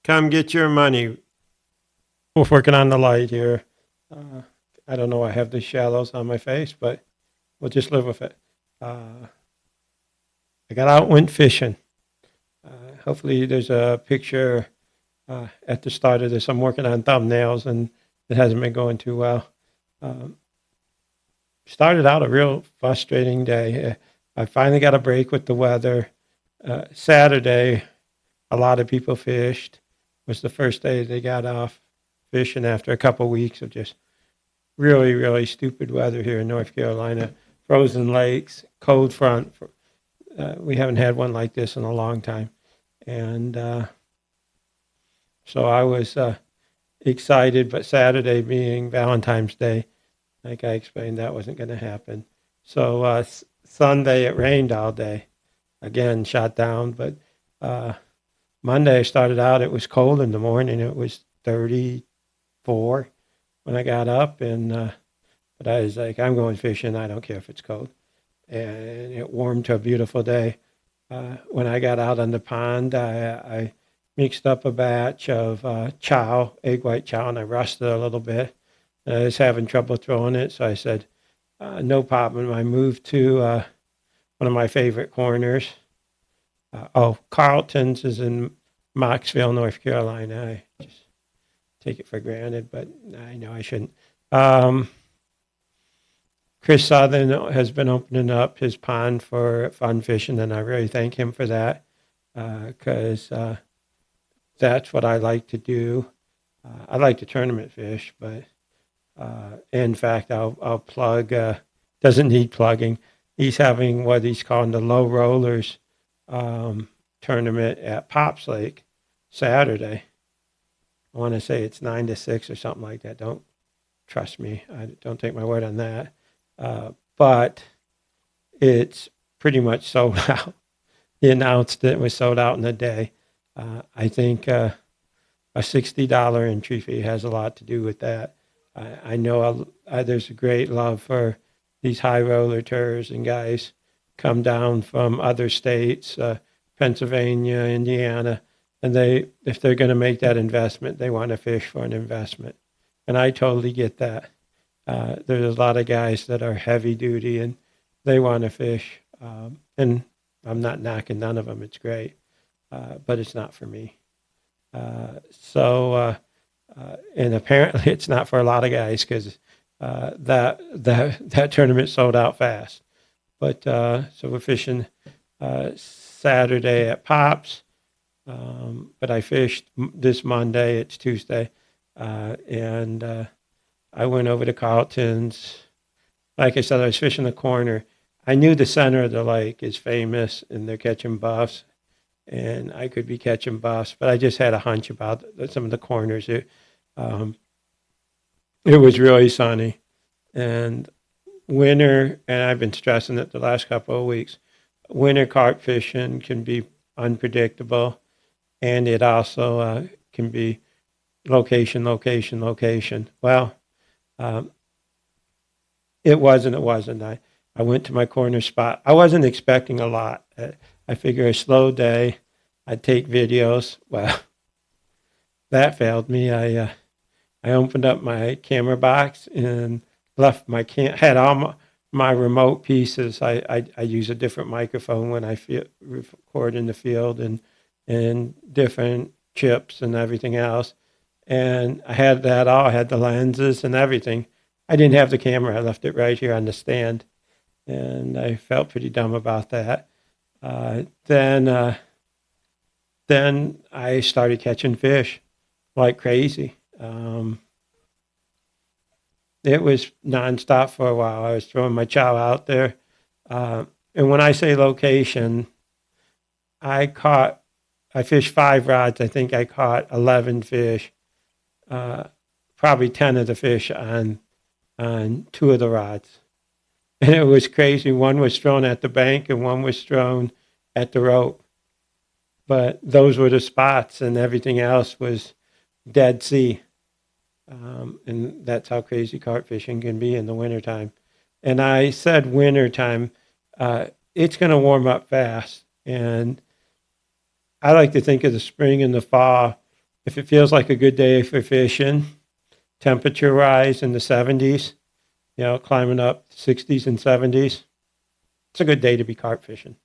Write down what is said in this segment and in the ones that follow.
come get your money. We're working on the light here. I don't know. I have the shallows on my face, but we'll just live with it. I got out, went fishing. Hopefully, there's a picture at the start of this. I'm working on thumbnails, and it hasn't been going too well. Um, Started out a real frustrating day. I finally got a break with the weather. Saturday, a lot of people fished. It was the first day they got off fishing after a couple of weeks of just really, really stupid weather here in North Carolina. Frozen lakes, cold front. We haven't had one like this in a long time. And so I was excited, but Saturday being Valentine's Day, like I explained, that wasn't going to happen. So Sunday, it rained all day. Again, shot down. But Monday, I started out, it was cold in the morning. It was 34 when I got up. But I was like, I'm going fishing. I don't care if it's cold. And it warmed to a beautiful day. When I got out on the pond, I mixed up a batch of chow, egg white chow, and I rusted it a little bit. And I was having trouble throwing it, so I said, no problem. I moved to one of my favorite corners. Carlton's is in Moxville, North Carolina. I just take it for granted, but I know I shouldn't. Chris Southern has been opening up his pond for fun fishing, and I really thank him for that because that's what I like to do. I like to tournament fish, but in fact, I'll plug, doesn't need plugging. He's having what he's calling the Low Rollers tournament at Pops Lake Saturday. I want to say it's 9 to 6 or something like that. Don't trust me. I don't take my word on that. But it's pretty much sold out. He announced it was sold out in a day. I think a $60 entry fee has a lot to do with that. I know there's a great love for these high roller tours, and guys come down from other states, Pennsylvania, Indiana, and if they're going to make that investment, they want to fish for an investment. And I totally get that. There's a lot of guys that are heavy duty and they want to fish. And I'm not knocking none of them. It's great. But it's not for me. And apparently it's not for a lot of guys because that tournament sold out fast. But so we're fishing Saturday at Pops. But I fished this Monday. It's Tuesday. And I went over to Carlton's. Like I said, I was fishing the corner. I knew the center of the lake is famous and they're catching buffs. And I could be catching buffs, but I just had a hunch about some of the corners. It was really sunny. And winter, and I've been stressing it the last couple of weeks, winter carp fishing can be unpredictable. And it also can be location. Well, it wasn't. I went to my corner spot. I wasn't expecting a lot. I figure a slow day, I'd take videos. Well, that failed me. I opened up my camera box and left had all my remote pieces. I use a different microphone when I record in the field and different chips and everything else. And I had that all. I had the lenses and everything. I didn't have the camera. I left it right here on the stand. And I felt pretty dumb about that. Then I started catching fish like crazy. It was nonstop for a while. I was throwing my chow out there. And when I say location, I fished 5 rods. I think I caught 11 fish. Probably 10 of the fish on 2 of the rods. And it was crazy. One was thrown at the bank and one was thrown at the rope. But those were the spots and everything else was Dead Sea. And that's how crazy carp fishing can be in the wintertime. And I said wintertime, it's going to warm up fast. And I like to think of the spring and the fall if it feels like a good day for fishing, temperature rise in the 70s, climbing up 60s and 70s, it's a good day to be carp fishing.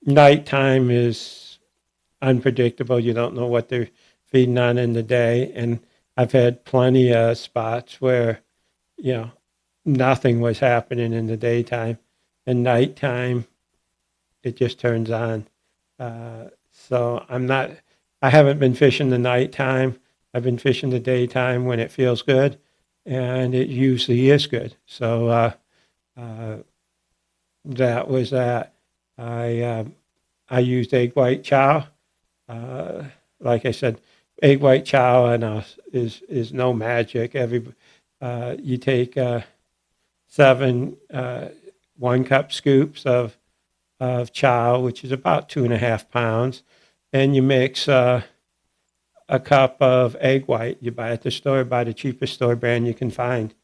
Nighttime is unpredictable. You don't know what they're feeding on in the day. And I've had plenty of spots where, nothing was happening in the daytime. And nighttime, it just turns on. So I haven't been fishing the nighttime. I've been fishing the daytime when it feels good, and it usually is good. So that was that. I used egg white chow. Like I said, egg white chow and is no magic. You take 7 1-cup scoops of chow, which is about 2.5 pounds, and you mix a cup of egg white. You buy at the store, buy the cheapest store brand you can find,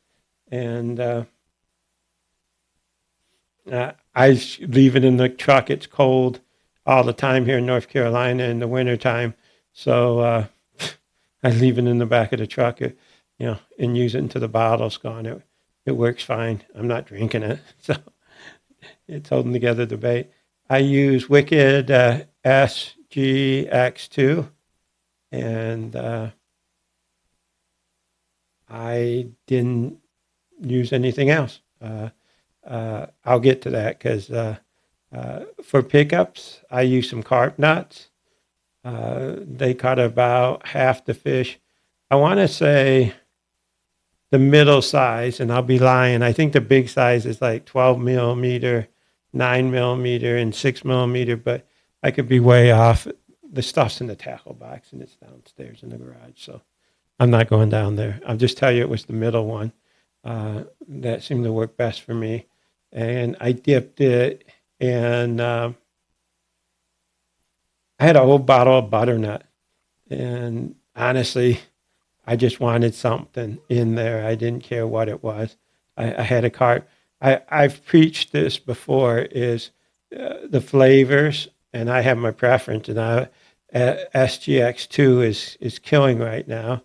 and I leave it in the truck. It's cold all the time here in North Carolina in the wintertime. So I leave it in the back of the truck, and use it until the bottle's gone. It works fine. I'm not drinking it, so it's holding together the bait. I use Wicked SGX2, and I didn't use anything else. I'll get to that because for pickups, I use some carp nuts. They caught about half the fish. I want to say the middle size, and I'll be lying. I think the big size is like 12 millimeter, 9 millimeter, and 6 millimeter, but I could be way off. The stuff's in the tackle box, and it's downstairs in the garage, so I'm not going down there. I'll just tell you it was the middle one. That seemed to work best for me. And I dipped it in, I had a whole bottle of butternut. And honestly, I just wanted something in there. I didn't care what it was. I had a carp. I've preached this before, is the flavors, and I have my preference. And SGX2 is killing right now.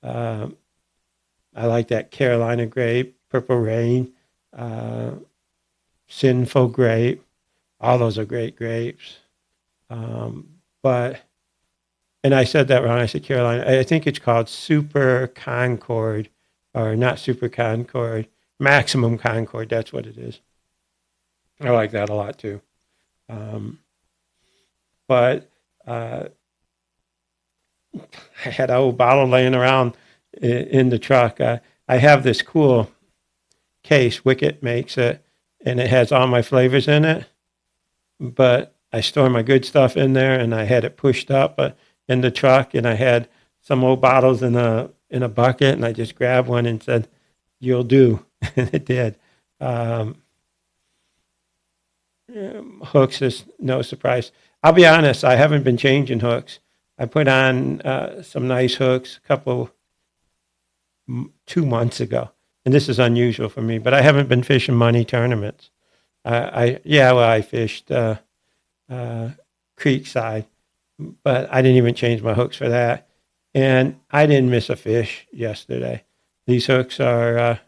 I like that Carolina grape, Purple Rain, Sinful grape. All those are great grapes. But, and I said that wrong. I said Carolina. I think it's called Super Concord, or not Super Concord, Maximum Concord. That's what it is. I like that a lot too. But I had a whole bottle laying around in the truck. I have this cool case, Wicket makes it, and it has all my flavors in it. But I store my good stuff in there, and I had it pushed up in the truck, and I had some old bottles in a bucket, and I just grabbed one and said, "You'll do," and it did. Hooks is no surprise. I'll be honest, I haven't been changing hooks. I put on some nice hooks 2 months ago, and this is unusual for me, but I haven't been fishing money tournaments. I fished Creekside, but I didn't even change my hooks for that, and I didn't miss a fish yesterday. These hooks are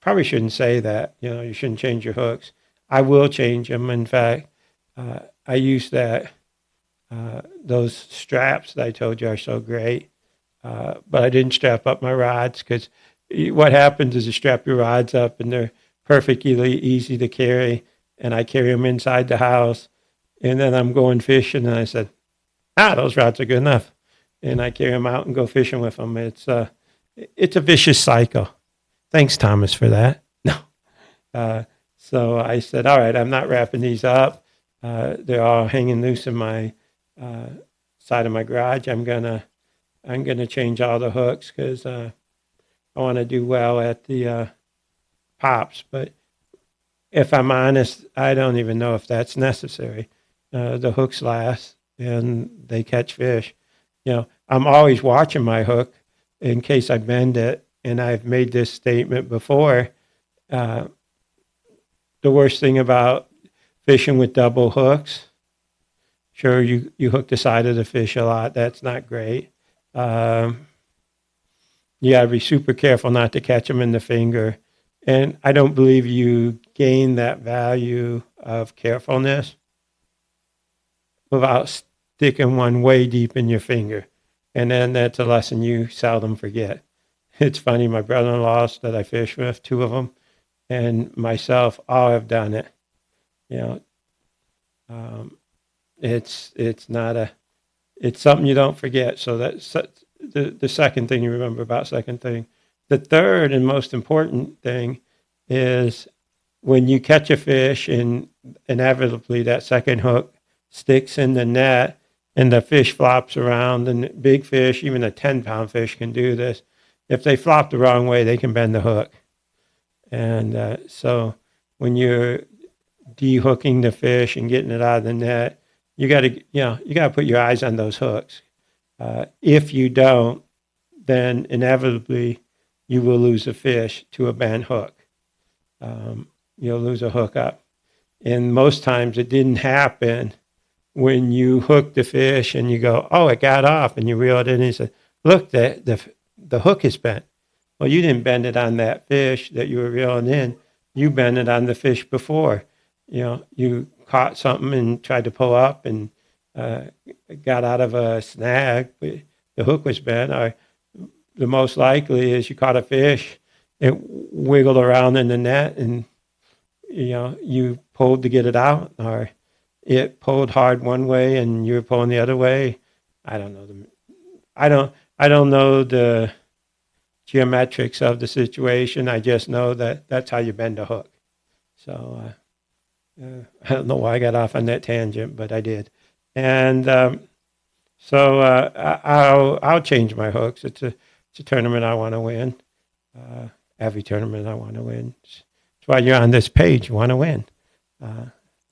probably shouldn't say that. You shouldn't change your hooks. I will change them. In fact, I use those straps that I told you are so great, but I didn't strap up my rods, because what happens is you strap your rods up and they're perfectly easy to carry, and I carry them inside the house, and then I'm going fishing, and I said, those rods are good enough, and I carry them out and go fishing with them. It's a vicious cycle. Thanks, Thomas, for that. No. So I said, all right, I'm not wrapping these up. They're all hanging loose in my side of my garage. I'm gonna change all the hooks, because I want to do well at the pops. But if I'm honest, I don't even know if that's necessary. The hooks last and they catch fish. I'm always watching my hook in case I bend it. And I've made this statement before. The worst thing about fishing with double hooks, Sure, you hook the side of the fish a lot. That's not great. Um, you got to be super careful not to catch them in the finger. And I don't believe you gain that value of carefulness without sticking one way deep in your finger. And then that's a lesson you seldom forget. It's funny, my brother-in-laws that I fish with, two of them, and myself, all have done it. You know, um, it's not a it's something you don't forget. So that's the second thing you remember about second thing. The third and most important thing is when you catch a fish and inevitably that second hook sticks in the net and the fish flops around, and big fish, even a 10-pound fish can do this. If they flop the wrong way, they can bend the hook. And so when you're de-hooking the fish and getting it out of the net, you got to, you got to put your eyes on those hooks. If you don't, then inevitably you will lose a fish to a bent hook. You'll lose a hookup. And most times it didn't happen when you hook the fish and you go, oh, it got off, and you reel it in and you say, look, the hook is bent. Well, you didn't bend it on that fish that you were reeling in. You bent it on the fish before. You caught something and tried to pull up and got out of a snag, but the hook was bent. Or the most likely is you caught a fish, it wiggled around in the net, and you pulled to get it out, or it pulled hard one way and you were pulling the other way. I don't know I don't know the geometrics of the situation. I just know that that's how you bend a hook. So I don't know why I got off on that tangent, but I did. And I'll change my hooks. It's a tournament I want to win. Every tournament I want to win. That's why you're on this page. You want to win.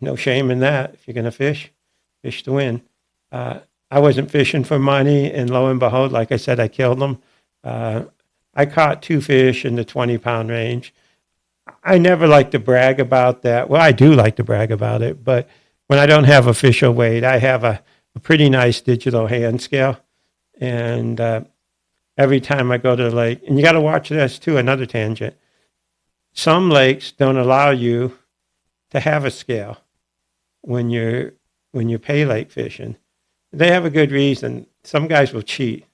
No shame in that. If you're going to fish to win. I wasn't fishing for money, and lo and behold, like I said, I killed them. I caught 2 fish in the 20-pound range. I never like to brag about that. Well, I do like to brag about it, but when I don't have official weight, I have a pretty nice digital hand scale. And every time I go to the lake, and you got to watch this too, another tangent. Some lakes don't allow you to have a scale when you're pay lake fishing. They have a good reason. Some guys will cheat.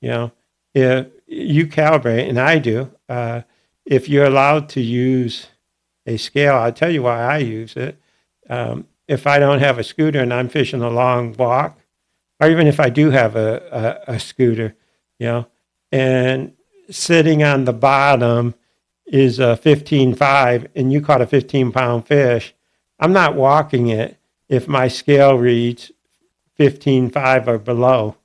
If you calibrate, and I do, if you're allowed to use a scale, I'll tell you why I use it. If I don't have a scooter and I'm fishing a long walk, or even if I do have a scooter, and sitting on the bottom is a 15.5 and you caught a 15-pound fish, I'm not walking it if my scale reads 15.5 or below.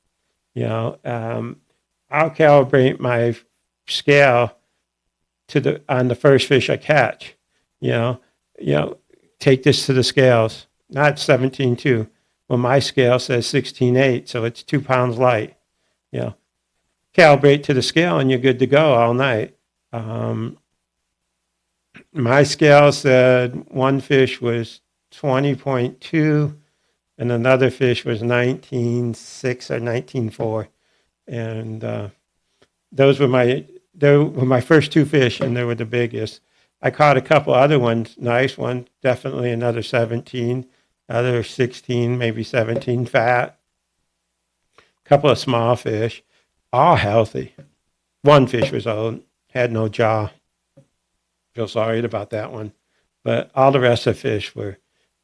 I'll calibrate my scale on the first fish I catch. Take this to the scales, not 17.2. Well, my scale says 16.8, so it's 2 pounds light. Calibrate to the scale and you're good to go all night. My scale said one fish was 20.2 and another fish was 19.6 or 19.4. And those were my first 2 fish, and they were the biggest. I caught a couple other ones, nice one, definitely another 17, other 16, maybe 17 fat. A couple of small fish, all healthy. One fish was old, had no jaw. Feel sorry about that one. But all the rest of the fish were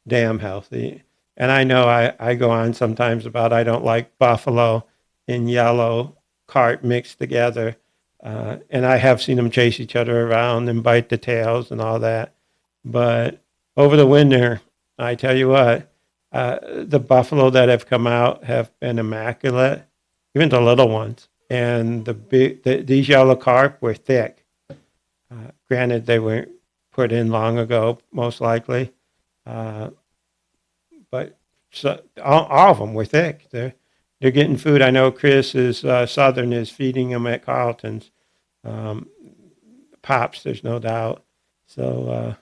damn healthy. And I know I go on sometimes about I don't like buffalo and yellow carp mixed together. And I have seen them chase each other around and bite the tails and all that. But over the winter, I tell you what, the buffalo that have come out have been immaculate, even the little ones. And these yellow carp were thick. Granted, they were put in long ago, most likely. But so, all of them were thick. They're getting food. I know Chris is Southern is feeding them at Carlton's. Pops, there's no doubt. So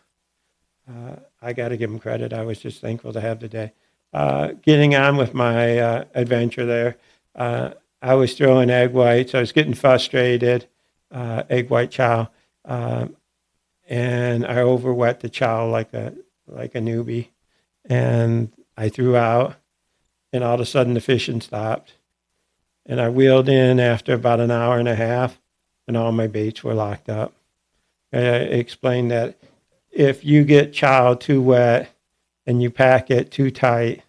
I got to give him credit. I was just thankful to have the day. getting on with my adventure there. I was throwing egg whites. I was getting frustrated, egg white chow, uh, and I overwet the chow like a newbie, and I threw out, and all of a sudden the fishing stopped, and I wheeled in after about an hour and a half, and all my baits were locked up. I explained that if you get chow too wet and you pack it too tight,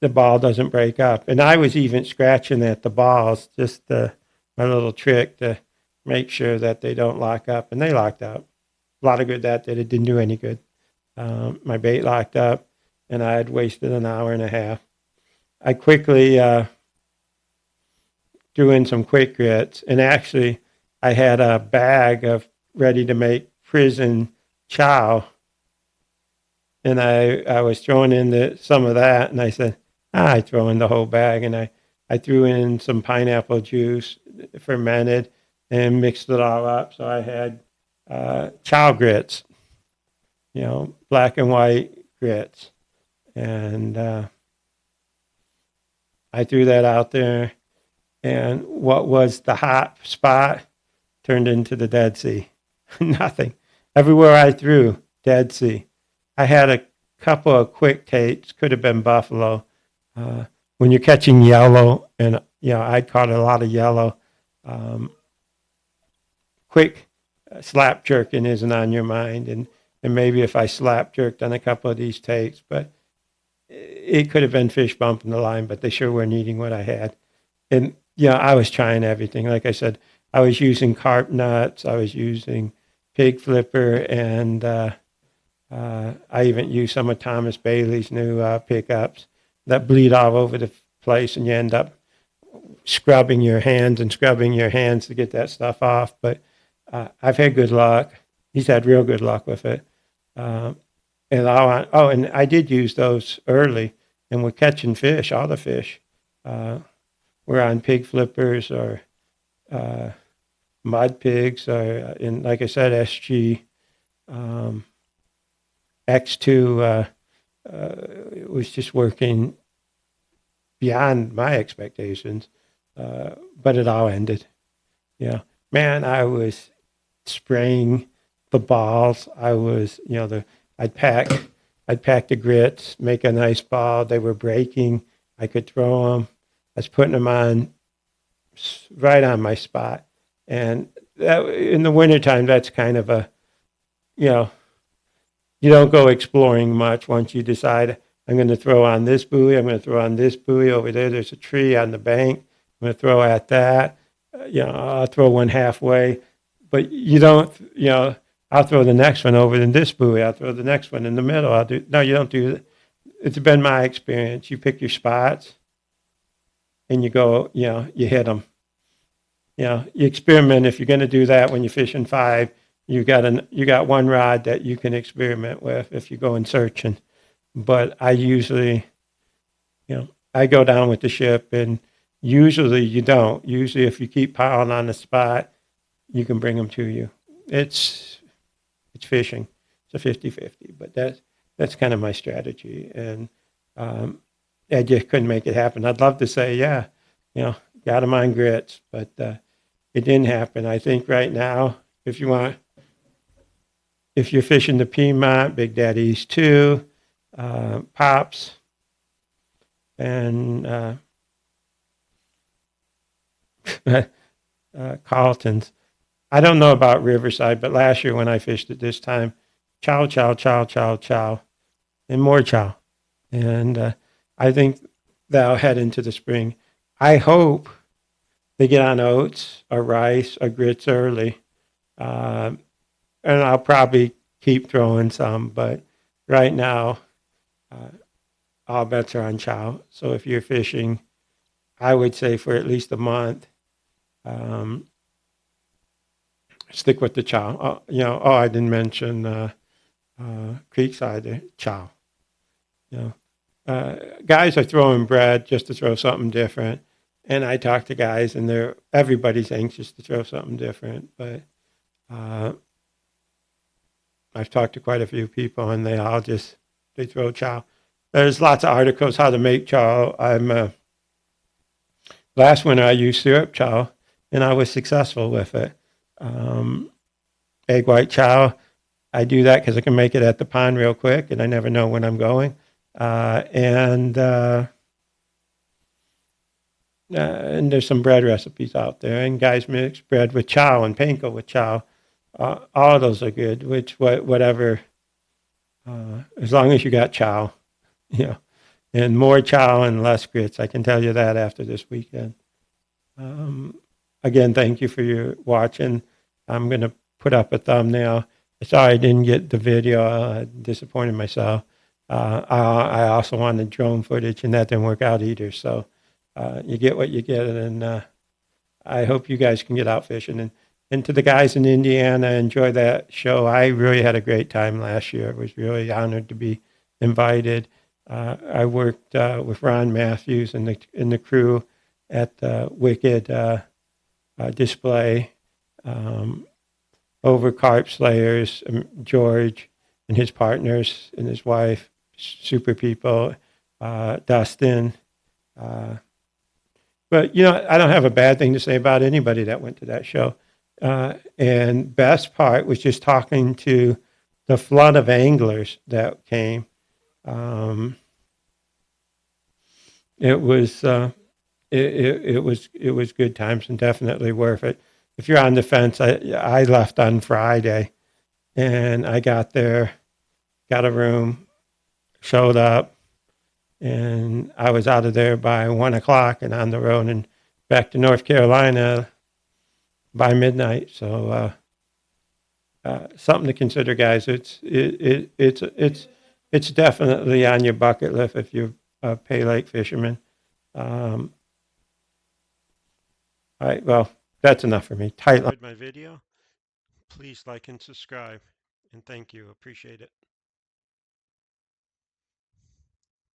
the ball doesn't break up. And I was even scratching at the balls, just my little trick to make sure that they don't lock up. And they locked up. A lot of good that did. It didn't do any good. My bait locked up, and I had wasted an hour and a half. I quickly threw in some quick grits, and actually, I had a bag of ready to make prison chow, and I was throwing in some of that, and I said, I throw in the whole bag, and I threw in some pineapple juice, fermented, and mixed it all up. So I had chow grits, black and white grits, and I threw that out there, and what was the hot spot turned into the Dead Sea. Nothing. Everywhere I threw, Dead Sea. I had a couple of quick takes, could have been buffalo. When you're catching yellow, and I'd caught a lot of yellow, quick slap jerking isn't on your mind, and maybe if I slap jerked on a couple of these takes, but it could have been fish bumping the line, but they sure weren't eating what I had. And I was trying everything. Like I said, I was using carp nuts, I was using pig flipper, and I even used some of Thomas Bailey's new pickups that bleed all over the place, and you end up scrubbing your hands to get that stuff off. But I've had good luck. He's had real good luck with it. And I did use those early, and we're catching fish, all the fish. We're on pig flippers or mud pigs, or like I said, SG X2 was just working beyond my expectations, but it all ended. Man, I was spraying the balls. I was, I'd pack the grits, make a nice ball. They were breaking. I could throw them. I was putting them on right on my spot. And that, in the wintertime, that's kind of you don't go exploring much once you decide, I'm going to throw on this buoy. I'm going to throw on this buoy over there. There's a tree on the bank. I'm going to throw at that. I'll throw one halfway. But you don't, I'll throw the next one over in this buoy. I'll throw the next one in the middle. No, you don't do that. It's been my experience. You pick your spots and you go, you hit them. You experiment. If you're going to do that when you're fishing 5, you got one rod that you can experiment with if you're going searching. But I usually, I go down with the ship, and usually you don't. Usually if you keep piling on the spot, you can bring them to you. It's fishing. It's a 50-50, but that's kind of my strategy. And I just couldn't make it happen. I'd love to say, got them on grits, but it didn't happen. I think right now, if you're fishing the Piedmont, Big Daddy's 2, Pops, and Carlton's. I don't know about Riverside, but last year when I fished at this time, chow, chow, chow, chow, chow, and more chow. And I think that'll head into the spring. I hope they get on oats or rice or grits early. And I'll probably keep throwing some, but right now, all bets are on chow. So if you're fishing, I would say for at least a month, stick with the chow. I didn't mention Creekside chow. Guys are throwing bread just to throw something different, and I talk to guys, and everybody's anxious to throw something different. But I've talked to quite a few people, and they throw chow. there's lots of articles how to make chow. Last winter I used syrup chow, and I was successful with it. Um, Egg white chow, I do that because I can make it at the pond real quick, and I never know when I'm going. And there's some bread recipes out there, and guys mix bread with chow and panko with chow. All of those are good. Whatever, as long as you got chow, you know, and more chow and less grits. I can tell you that after this weekend. Um, Again, thank you for your watching. I'm gonna put up a thumbnail. Sorry I didn't get the video. I disappointed myself. I also wanted drone footage, and that didn't work out either. So you get what you get, and I hope you guys can get out fishing. And to the guys in Indiana, enjoy that show. I really had a great time last year. I was really honored to be invited. I worked with Ron Matthews and the crew at the Wicked display over carp slayers. George and his partners and his wife, super people. Dustin. Uh, but I don't have a bad thing to say about anybody that went to that show. And best part was just talking to the flood of anglers that came. Um, it was it was good times and definitely worth it. If you're on the fence, I left on Friday, and I got there, got a room, showed up, and I was out of there by 1 o'clock and on the road and back to North Carolina by midnight. So something to consider, guys. It's definitely on your bucket list if you're a Pay Lake fisherman. All right, well, that's enough for me. Tight line. My video. Please like and subscribe, and thank you. Appreciate it.